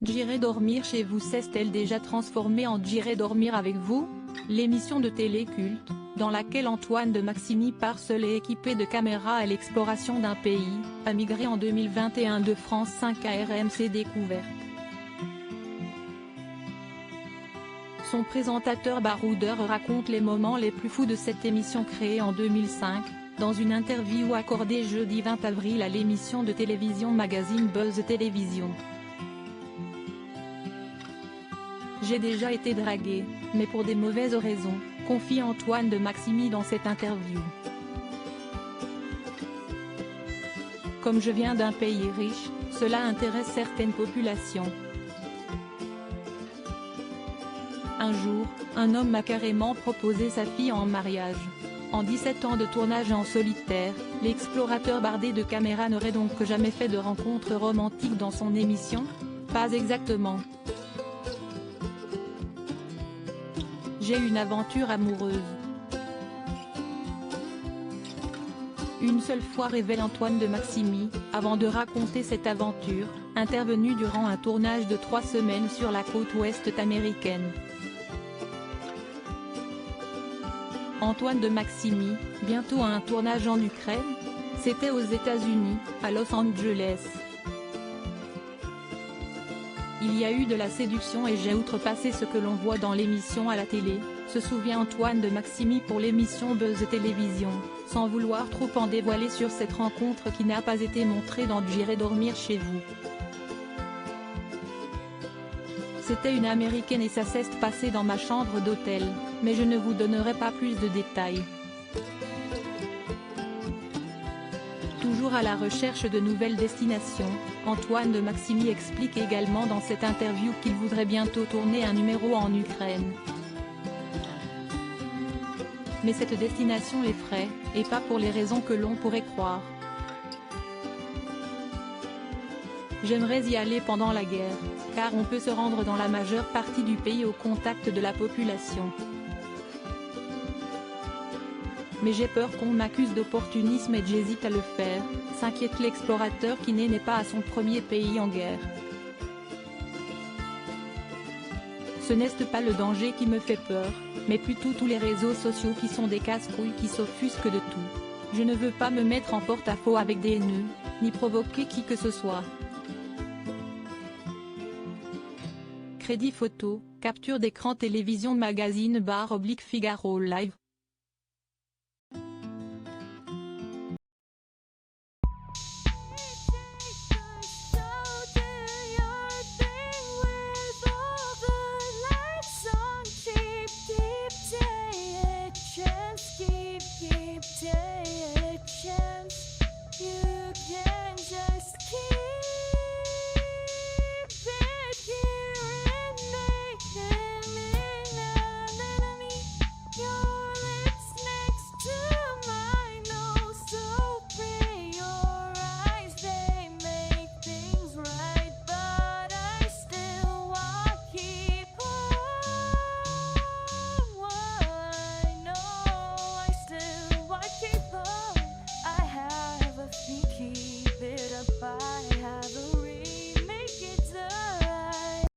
J'irai dormir chez vous s'est-elle déjà transformée en J'irai dormir avec vous? L'émission de télé culte, dans laquelle Antoine de Maximi part seul et équipé de caméras à l'exploration d'un pays, a migré en 2021 de France 5 à RMC Découverte. Son présentateur baroudeur raconte les moments les plus fous de cette émission créée en 2005, dans une interview accordée jeudi 20 avril à l'émission de télévision magazine Buzz Télévision. J'ai déjà été dragué, mais pour des mauvaises raisons, confie Antoine de Maximi dans cette interview. Comme je viens d'un pays riche, cela intéresse certaines populations. Un jour, un homme m'a carrément proposé sa fille en mariage. En 17 ans de tournage en solitaire, l'explorateur bardé de caméras n'aurait donc jamais fait de rencontre romantique dans son émission? Pas exactement. J'ai une aventure amoureuse. Une seule fois révèle Antoine de Maximi, avant de raconter cette aventure, intervenue durant un tournage de 3 semaines sur la côte ouest américaine. Antoine de Maximi, bientôt un tournage en Ukraine? C'était aux États-Unis, à Los Angeles. Il y a eu de la séduction et j'ai outrepassé ce que l'on voit dans l'émission à la télé, se souvient Antoine de Maximi pour l'émission Buzz Télévision, sans vouloir trop en dévoiler sur cette rencontre qui n'a pas été montrée dans J'irai dormir chez vous. C'était une américaine et ça s'est passé dans ma chambre d'hôtel, mais je ne vous donnerai pas plus de détails. Toujours à la recherche de nouvelles destinations, Antoine de Maximi explique également dans cette interview qu'il voudrait bientôt tourner un numéro en Ukraine. Mais cette destination l'effraie, et pas pour les raisons que l'on pourrait croire. J'aimerais y aller pendant la guerre, car on peut se rendre dans la majeure partie du pays au contact de la population. Mais j'ai peur qu'on m'accuse d'opportunisme et j'hésite à le faire, s'inquiète l'explorateur qui n'est pas à son premier pays en guerre. Ce n'est pas le danger qui me fait peur, mais plutôt tous les réseaux sociaux qui sont des casse-couilles qui s'offusquent de tout. Je ne veux pas me mettre en porte-à-faux avec des haineux, ni provoquer qui que ce soit. Crédit photo, capture d'écran télévision magazine /Figaro Live.